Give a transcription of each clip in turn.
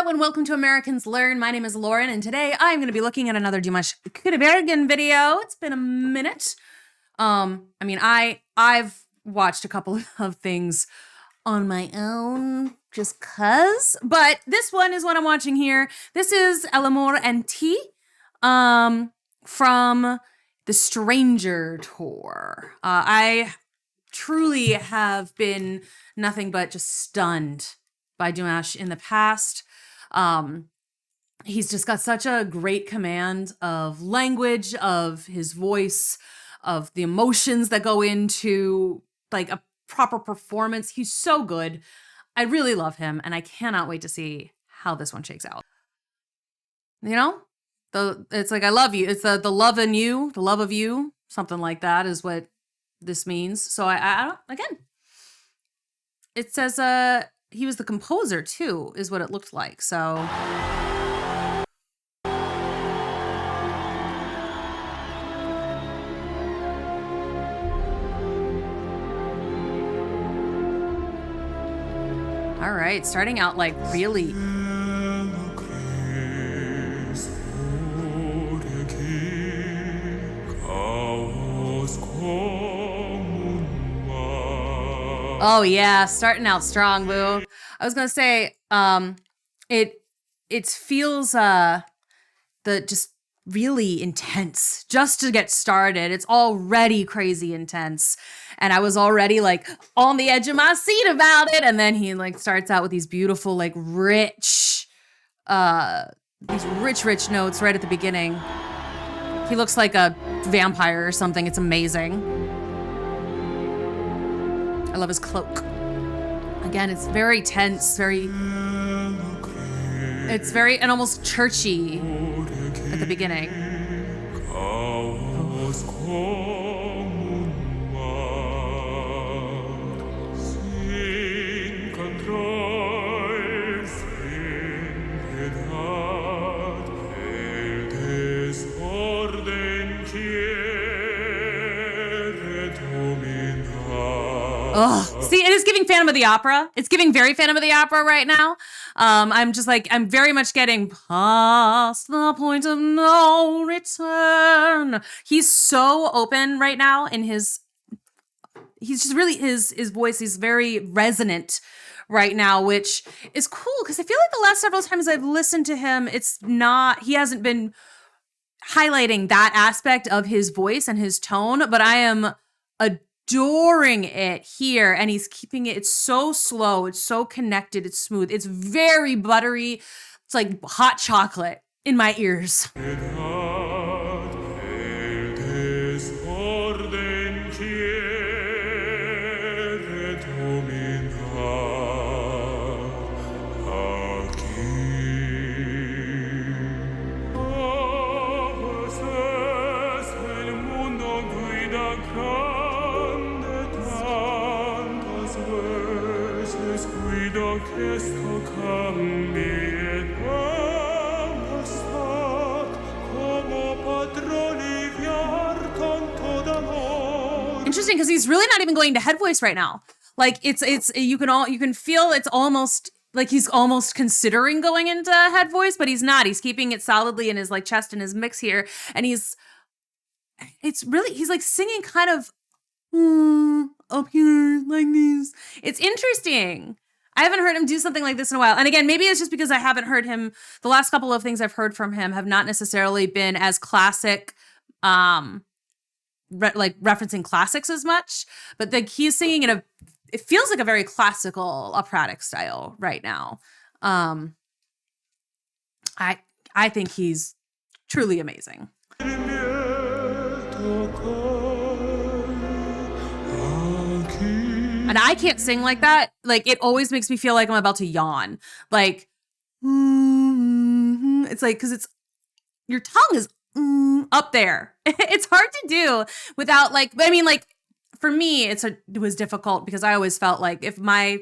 Hello and welcome to Americans Learn. My name is Lauren and today I'm going to be looking at another Dimash Qudaibergen video. It's been a minute. I've watched a couple of things on my own just cuz, but this one is what I'm watching here. This is Amor and T from the Stranger Tour. I truly have been nothing but just stunned by Dimash in the past. He's just got such a great command of language, of his voice, of the emotions that go into like a proper performance. He's so good. I really love him, and I cannot wait to see how this one shakes out. You know? It's like, I love you. It's the love in you, the love of you, something like that is what this means. So I don't, again, it says, he was the composer too, is what it looked like. So all right, starting out like really. Oh yeah, starting out strong, boo. I was gonna say, it feels just really intense just to get started. It's already crazy intense, and I was already like on the edge of my seat about it. And then he like starts out with these beautiful, like rich notes right at the beginning. He looks like a vampire or something. It's amazing. I love his cloak. Again, it's very tense, it's very, and almost churchy at the beginning. Oh, see, it is giving Phantom of the Opera. It's giving very Phantom of the Opera right now. I'm very much getting past the point of no return. He's so open right now in he's just really, his voice, he's very resonant right now, which is cool because I feel like the last several times I've listened to him, he hasn't been highlighting that aspect of his voice and his tone, but I am adoring it here, and he's keeping it. It's so slow, it's so connected, it's smooth, it's very buttery. It's like hot chocolate in my ears. Interesting, because he's really not even going to head voice right now. Like you can feel it's almost like he's almost considering going into head voice, but he's not. He's keeping it solidly in his like chest and his mix here, and he's like singing kind of up here like this. It's interesting. I haven't heard him do something like this in a while. And again, maybe it's just because I haven't heard him. The last couple of things I've heard from him have not necessarily been as classic, referencing classics as much. But like he's singing it feels like a very classical operatic style right now. I think he's truly amazing. And I can't sing like that. Like, it always makes me feel like I'm about to yawn. Like, it's like, because your tongue is up there. It's hard to do without like, but I mean, like, for me, it was difficult because I always felt like if my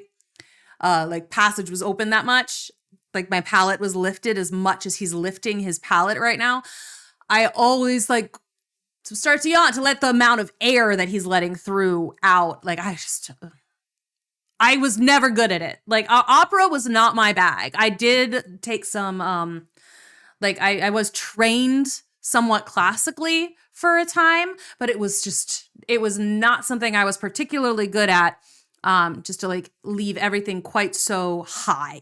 like passage was open that much, like my palate was lifted as much as he's lifting his palate right now, I always like start to yawn to let the amount of air that he's letting through out. Like, I was never good at it. Like opera was not my bag. I did take some like I was trained somewhat classically for a time, but it was not something I was particularly good at. Just to like leave everything quite so high,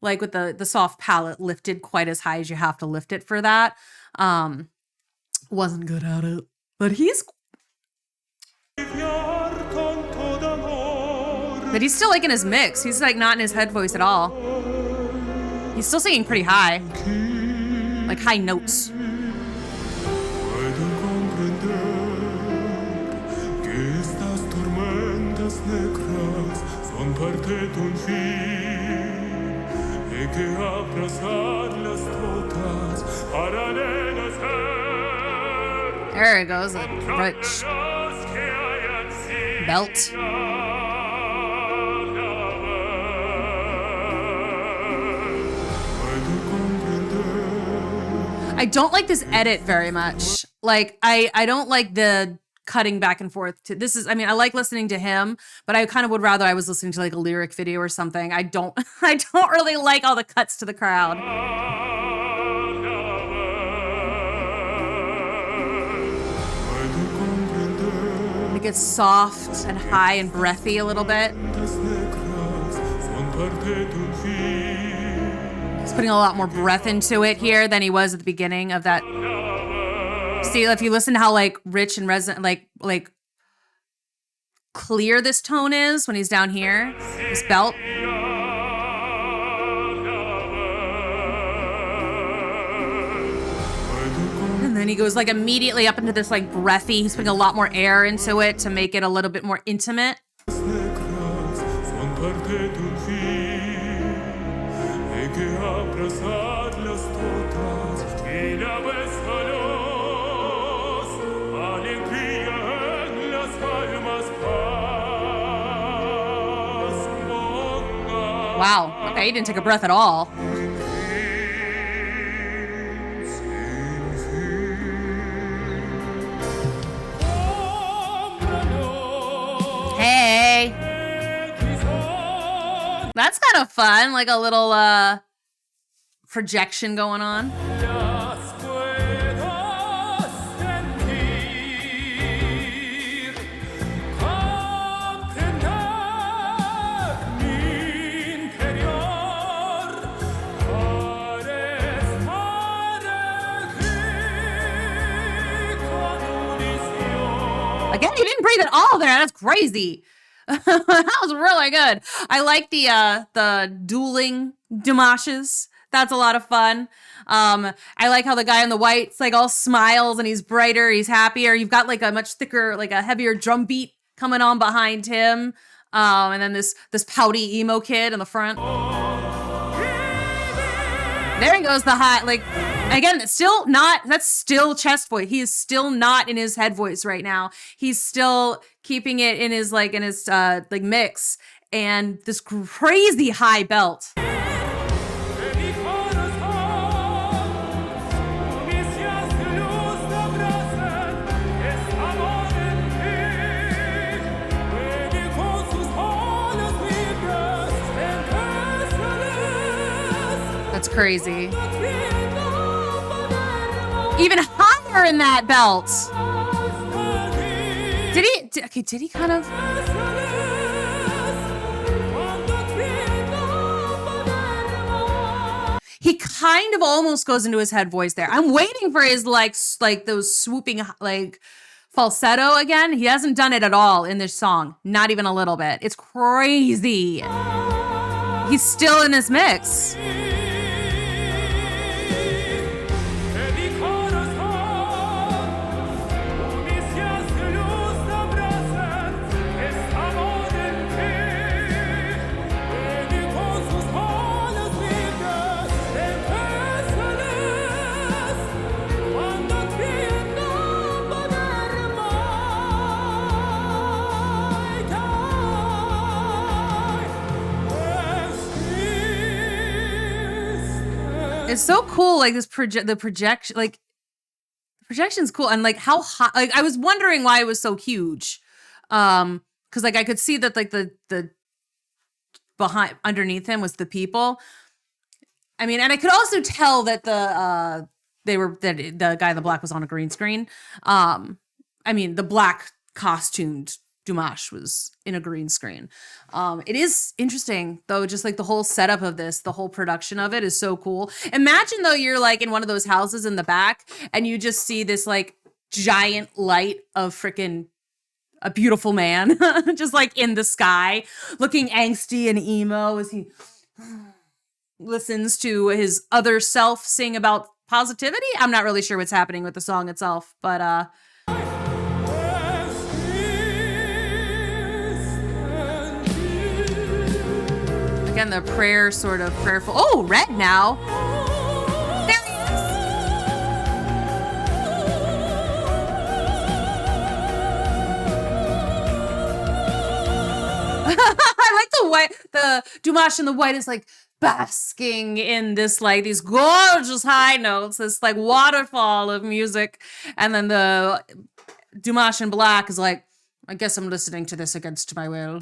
like with the soft palette lifted quite as high as you have to lift it for that. Wasn't good at it, but he's still like in his mix. He's like not in his head voice at all. He's still singing pretty high, like high notes. There it goes, a rich belt. I don't like this edit very much. Like I don't like the cutting back and forth to this is, I mean, I like listening to him, but I kind of would rather I was listening to like a lyric video or something. I don't really like all the cuts to the crowd. It gets soft and high and breathy a little bit. He's putting a lot more breath into it here than he was at the beginning of that. See, if you listen to how like rich and resonant, like clear this tone is when he's down here, this belt. And then he goes like immediately up into this like breathy, he's putting a lot more air into it to make it a little bit more intimate. Wow, okay, he didn't take a breath at all. Hey. That's kind of fun, like a little projection going on. Again, you didn't breathe at all there. That's crazy. That was really good. I like the dueling Dimashes. That's a lot of fun. I like how the guy in the white's like all smiles and he's brighter, he's happier. You've got like a much thicker, like a heavier drum beat coming on behind him. And then this pouty emo kid in the front. There he goes, the high, like, again, that's still chest voice. He is still not in his head voice right now. He's still keeping it in his mix, and this crazy high belt. That's crazy. Even higher in that belt. Did he kind of? He kind of almost goes into his head voice there. I'm waiting for his like those swooping like falsetto again. He hasn't done it at all in this song. Not even a little bit. It's crazy. He's still in his mix. It's so cool, like this the projection, like the projection's cool, and like how high. Like I was wondering why it was so huge, because like I could see that like the behind underneath him was the people. I mean, and I could also tell that the guy in the black was on a green screen. I mean, the black costumed Dimash was in a green screen. It is interesting though, just like the whole setup of this, the whole production of it is so cool. Imagine though you're like in one of those houses in the back and you just see this like giant light of freaking a beautiful man just like in the sky looking angsty and emo as he listens to his other self sing about positivity. I'm not really sure what's happening with the song itself, but again, the prayer sort of prayerful. Oh, red now. There he is. I like the white, the Dimash in the white is like basking in this like these gorgeous high notes, this like waterfall of music. And then the Dimash in black is like, I guess I'm listening to this against my will.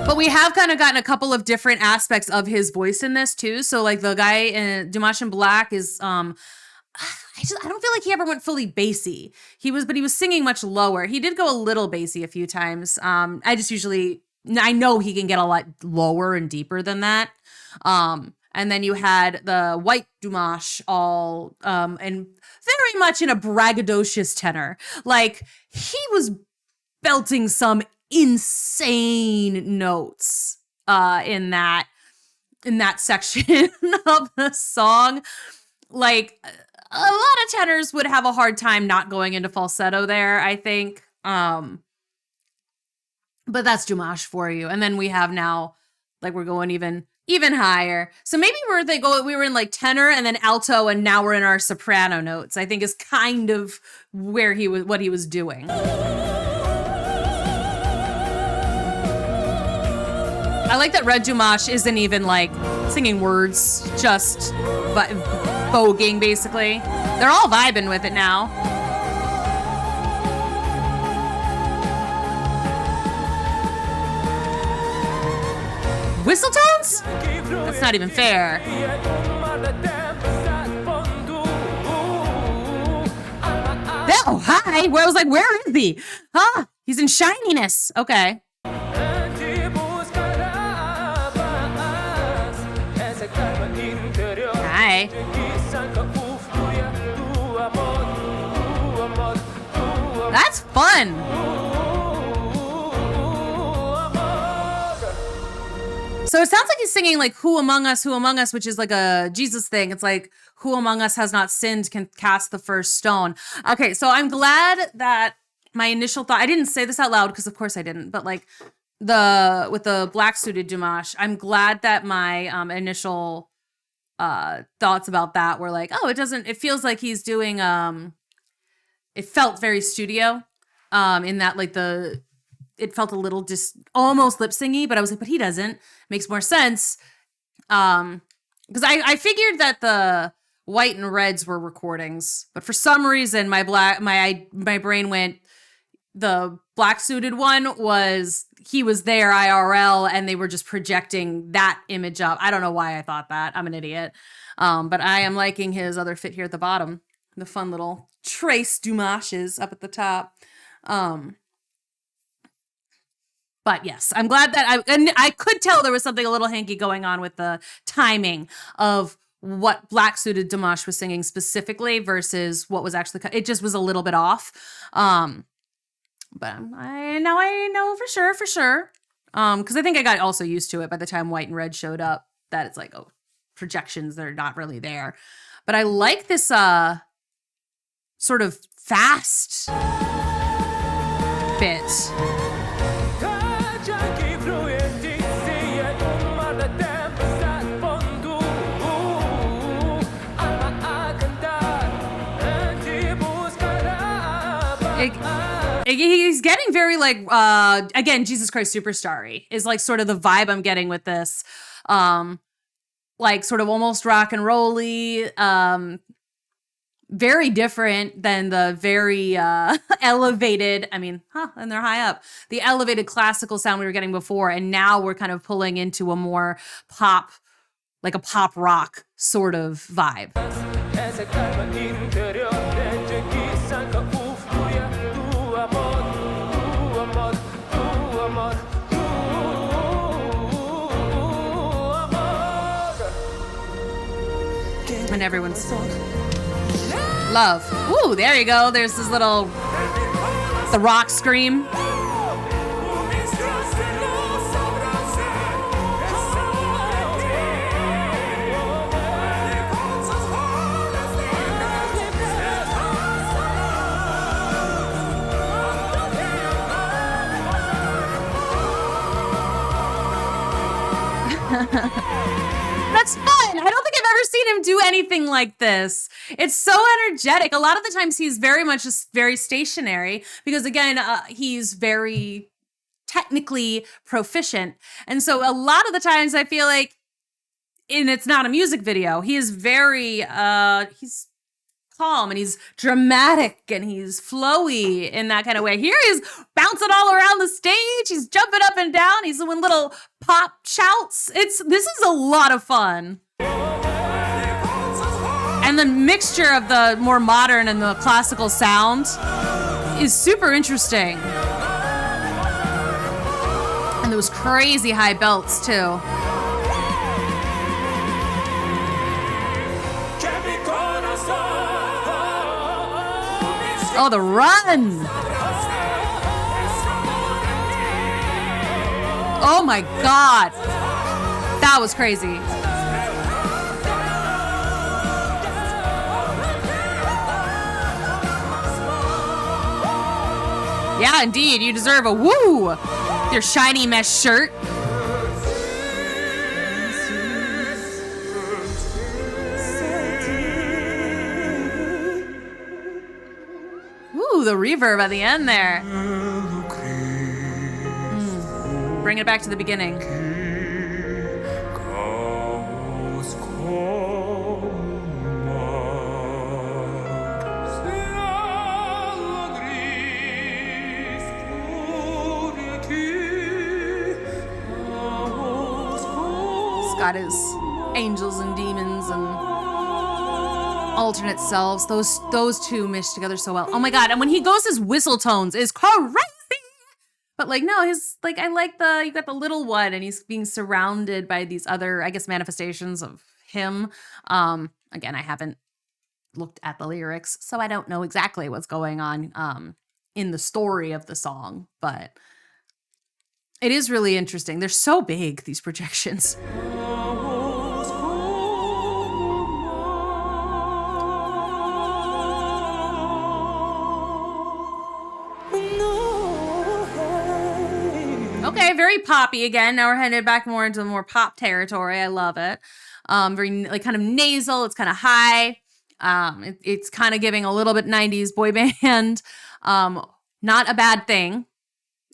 But we have kind of gotten a couple of different aspects of his voice in this too. So like the guy in Dimash in black is, I don't feel like he ever went fully bassy. But he was singing much lower. He did go a little bassy a few times. I know he can get a lot lower and deeper than that. And then you had the white Dimash all, and very much in a braggadocious tenor. Like he was belting some insane notes in that section of the song. Like a lot of tenors would have a hard time not going into falsetto there, I think. But that's Dimash for you. And then we have now, like we're going even higher. So maybe we were in like tenor and then alto, and now we're in our soprano notes, I think is kind of what he was doing. I like that Red Dimash isn't even like singing words, just voguing basically. They're all vibing with it now. Whistle tones? That's not even fair. Oh, hi. Where I was like, where is he? Huh? He's in shininess. Okay. Hi. That's fun. So it sounds like he's singing like who among us, which is like a Jesus thing. It's like, who among us has not sinned can cast the first stone. Okay, so I'm glad that my initial thought, I didn't say this out loud because of course I didn't, but like with the black suited Dimash, I'm glad that my initial thoughts about that were like, oh, it feels like he's doing, it felt very studio in that like it felt a little almost lip syngy, but I was like, but he doesn't. Makes more sense. Because I figured that the white and reds were recordings, but for some reason my brain went, the black suited one he was there IRL and they were just projecting that image up. I don't know why I thought that. I'm an idiot. But I am liking his other fit here at the bottom. The fun little trace Dimashes up at the top. But yes, I'm glad that I could tell there was something a little hanky going on with the timing of what black suited Dimash was singing specifically versus what was actually, it just was a little bit off. But I know for sure. Cause I think I got also used to it by the time white and red showed up, that it's like, oh, projections, they're not really there. But I like this, sort of fast bit. He's getting very like, again, Jesus Christ Superstar-y is like sort of the vibe I'm getting with this. Like sort of almost rock and roll-y, very different than the very elevated, and they're high up, the elevated classical sound we were getting before. And now we're kind of pulling into a more pop, like a pop rock sort of vibe. And everyone's love. Ooh, there you go. There's this little, the rock scream. That's fun. I don't think I've ever seen him do anything like this. It's so energetic. A lot of the times he's very much just very stationary because, again, he's very technically proficient. And so a lot of the times I feel like, and it's not a music video, he is very, he's calm and he's dramatic and he's flowy in that kind of way. Here he's bouncing all around the stage. He's jumping up and down. He's doing little pop shouts. This is a lot of fun. And the mixture of the more modern and the classical sound is super interesting. And those crazy high belts too. Oh, the run! Oh my God. That was crazy. Yeah, indeed. You deserve a woo! Your shiny mesh shirt. Ooh, the reverb at the end there. Bring it back to the beginning. It's got his angels and demons and alternate selves. Those two mesh together so well. Oh my God. And when he goes his whistle tones is crazy. But like, no, his, like, I like you got the little one and he's being surrounded by these other, I guess, manifestations of him. Again, I haven't looked at the lyrics, so I don't know exactly what's going on in the story of the song, but it is really interesting. They're so big, these projections. Okay, very poppy again. Now we're headed back more into the more pop territory. I love it. Very like kind of nasal. It's kind of high. It's kind of giving a little bit 90s boy band. Not a bad thing.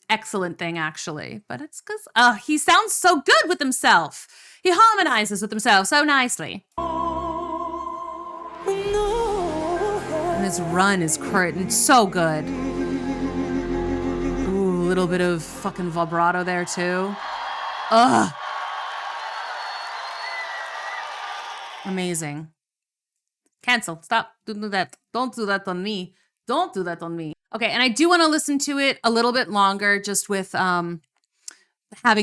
Excellent thing, actually. But it's because he sounds so good with himself. He harmonizes with himself so nicely. And his run is so good. Ooh, a little bit of fucking vibrato there, too. Ugh. Amazing. Cancel. Stop. Don't do that. Don't do that on me. Don't do that on me. Okay, and I do want to listen to it a little bit longer just with having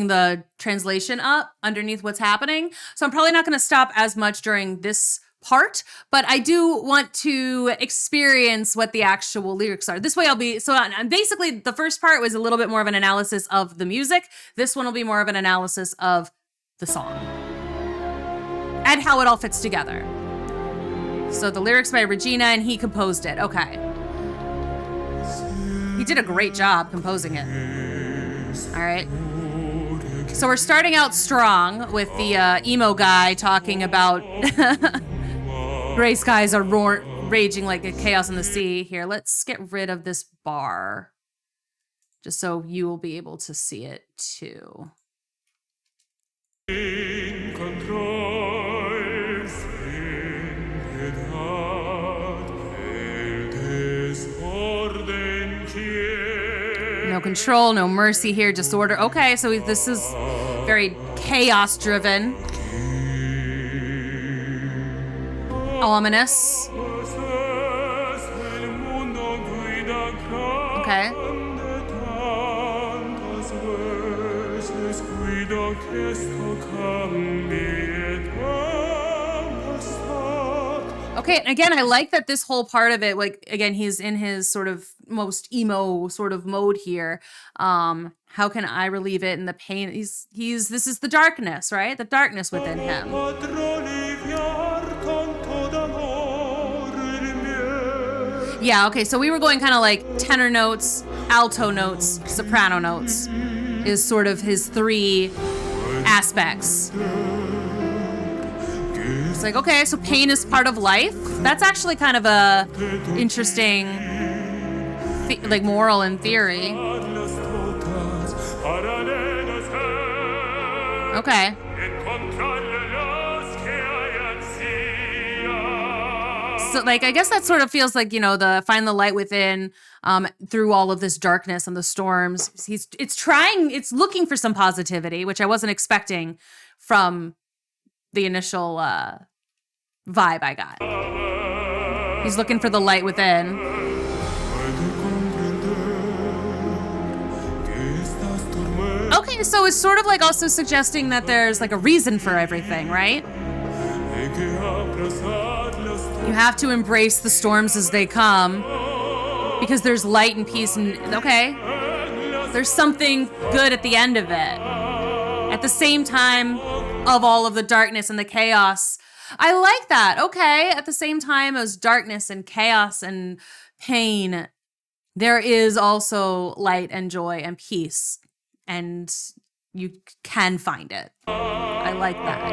the translation up underneath what's happening. So I'm probably not going to stop as much during this part, but I do want to experience what the actual lyrics are. This way I'll be, so basically the first part was a little bit more of an analysis of the music. This one will be more of an analysis of the song and how it all fits together. So the lyrics by Regina and he composed it. Okay. He did a great job composing it. All right. So we're starting out strong with the emo guy talking about gray skies are raging like a chaos in the sea. Here, let's get rid of this bar just so you will be able to see it too. control, no mercy here, disorder. Okay, so this is very chaos driven. Ominous. Okay. Okay, and again, I like that this whole part of it, like, again, he's in his sort of most emo sort of mode here. How can I relieve it in the pain? This is the darkness, right? The darkness within him. Yeah, okay, so we were going kind of like tenor notes, alto notes, soprano notes is sort of his three aspects. It's like, okay, so pain is part of life. That's actually kind of a interesting, like, moral in theory. Okay. So, like, I guess that sort of feels like, the find the light within, through all of this darkness and the storms. It's looking for some positivity, which I wasn't expecting from the initial vibe I got. He's looking for the light within. Okay, so it's sort of like also suggesting that there's like a reason for everything, right? You have to embrace the storms as they come because there's light and peace and, okay, there's something good at the end of it. At the same time of all of the darkness and the chaos. I like that. Okay, at the same time as darkness and chaos and pain, there is also light and joy and peace. And you can find it. I like that.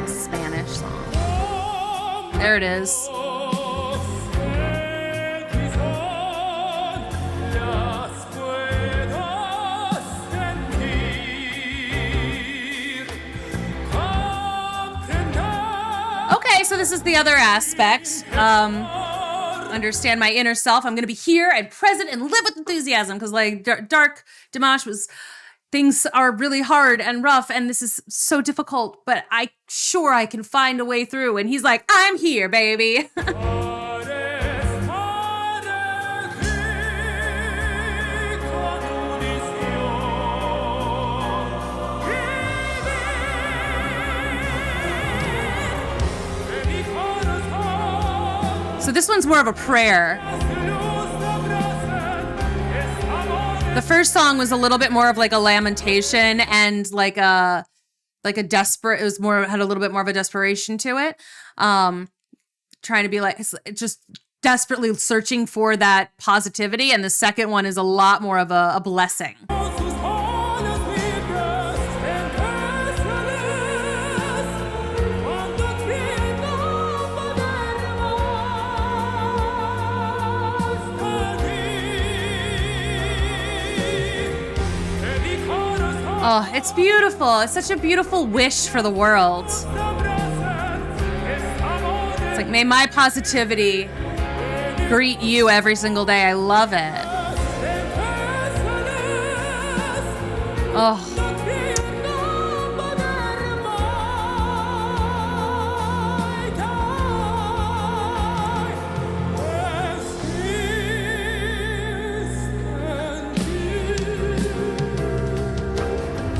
Spanish song. There it is. Okay, so this is the other aspect. Understand my inner self. I'm going to be here and present and live with enthusiasm because, like, Dark Dimash was, things are really hard and rough and this is so difficult, but I can find a way through. And he's like, I'm here, baby. So this one's more of a prayer. The first song was a little bit more of like a lamentation and like a desperate, it was more, had a little bit more of a desperation to it. Trying to be like, just desperately searching for that positivity. And the second one is a lot more of a blessing. Oh, it's beautiful. It's such a beautiful wish for the world. It's like, may my positivity greet you every single day. I love it. Oh.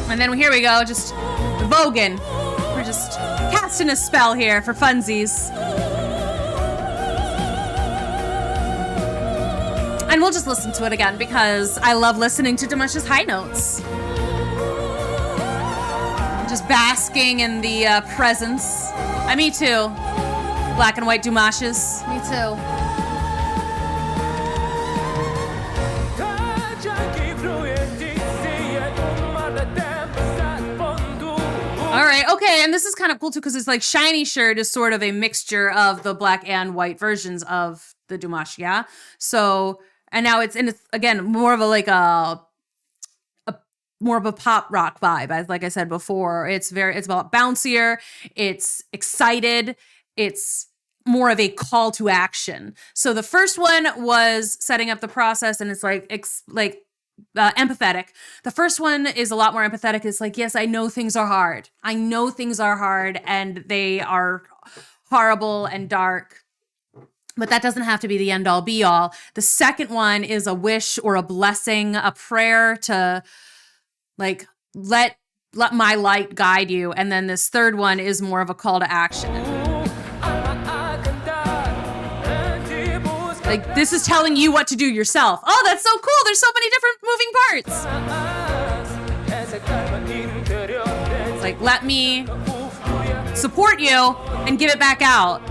And then here we go, just voguing. We're just casting a spell here for funsies. And we'll just listen to it again because I love listening to Dimash's high notes. Just basking in the presence. Me too. Black and white Dimashes. Me too. All right, okay, and this is kind of cool too because it's like Shiny Shirt is sort of a mixture of the black and white versions of the Dimash, yeah? So, and now it's again more of a like a more of a pop rock vibe, like I said before. It's about bouncier, it's excited, it's more of a call to action. So the first one was setting up the process, and it's like empathetic. The first one is a lot more empathetic. It's like, yes, I know things are hard. I know things are hard and they are horrible and dark, but that doesn't have to be the end all be all. The second one is a wish or a blessing, a prayer to like, let my light guide you. And then this third one is more of a call to action. Like, this is telling you what to do yourself. Oh, that's so cool. There's so many different moving parts. It's like, let me support you and give it back out.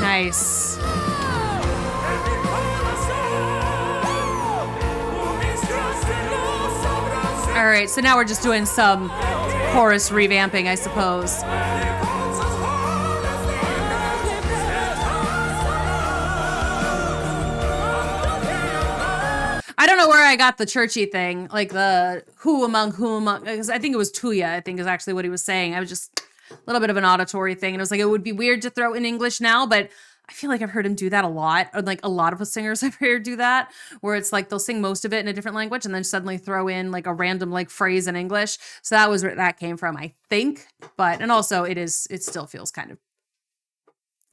Nice. All right, so now we're just doing some chorus revamping, I suppose. I don't know where I got the churchy thing, like the who among, because I think it was Tuya, I think is actually what he was saying. I was just a little bit of an auditory thing, and it was like, it would be weird to throw in English now, but I feel like I've heard him do that a lot. Or like a lot of the singers I've heard do that, where it's like they'll sing most of it in a different language and then suddenly throw in like a random like phrase in English. So that was where that came from, I think. But, and also it still feels kind of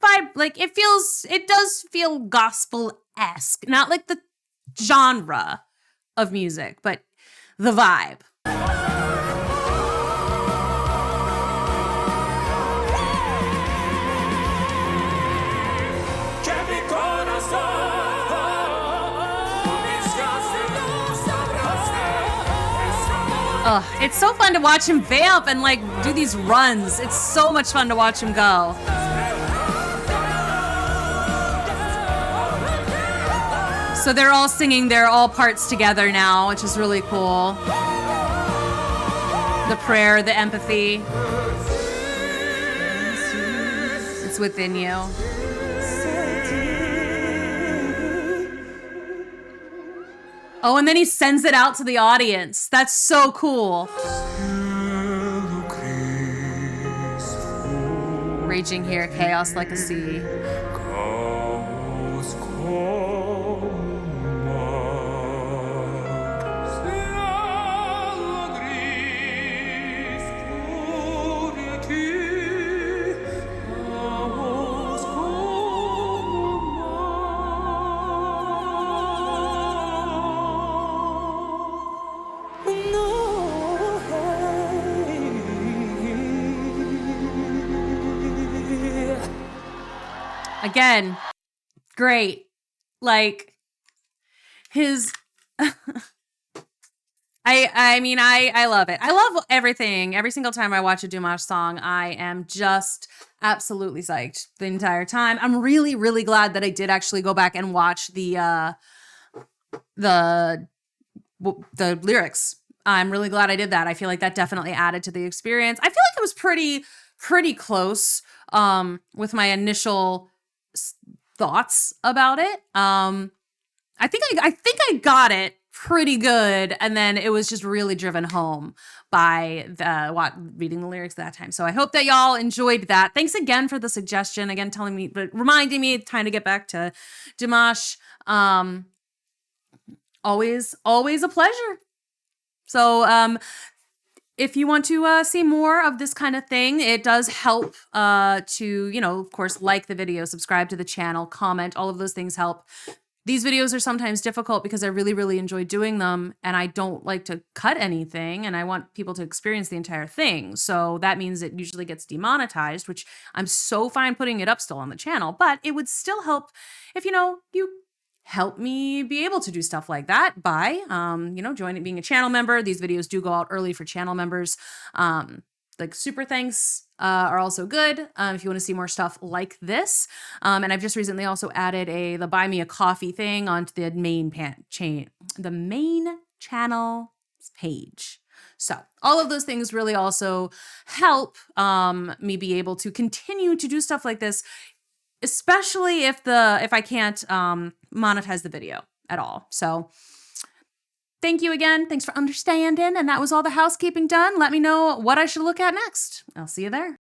vibe. Like it does feel gospel-esque. Not like the genre of music, but the vibe. It's so fun to watch him vamp and like do these runs. It's so much fun to watch him go. So they're all singing their all parts together now, which is really cool. The prayer, the empathy. It's within you. Oh, and then he sends it out to the audience. That's so cool. Raging here, chaos like a sea. Again, great. Like his I love it. I love everything. Every single time I watch a Dimash song, I am just absolutely psyched the entire time. I'm really, really glad that I did actually go back and watch the lyrics. I'm really glad I did that. I feel like that definitely added to the experience. I feel like it was pretty close with my initial thoughts about it. I think I got it pretty good, and then it was just really driven home by reading the lyrics that time. So I hope that y'all enjoyed that. Thanks again for the suggestion. Again, reminding me, trying to get back to Dimash. Always a pleasure. So if you want to see more of this kind of thing, it does help to, of course, like the video, subscribe to the channel, comment. All of those things help. These videos are sometimes difficult because I really, really enjoy doing them, and I don't like to cut anything, and I want people to experience the entire thing. So that means it usually gets demonetized, which I'm so fine putting it up still on the channel, but it would still help if, you help me be able to do stuff like that by, joining, being a channel member. These videos do go out early for channel members. Like super thanks are also good if you want to see more stuff like this. And I've just recently also added the buy me a coffee thing onto the main channel page. So all of those things really also help me be able to continue to do stuff like this, especially if I can't monetize the video at all. So Thank you again. Thanks for understanding. And that was all the housekeeping done. Let me know what I should look at next. I'll see you there.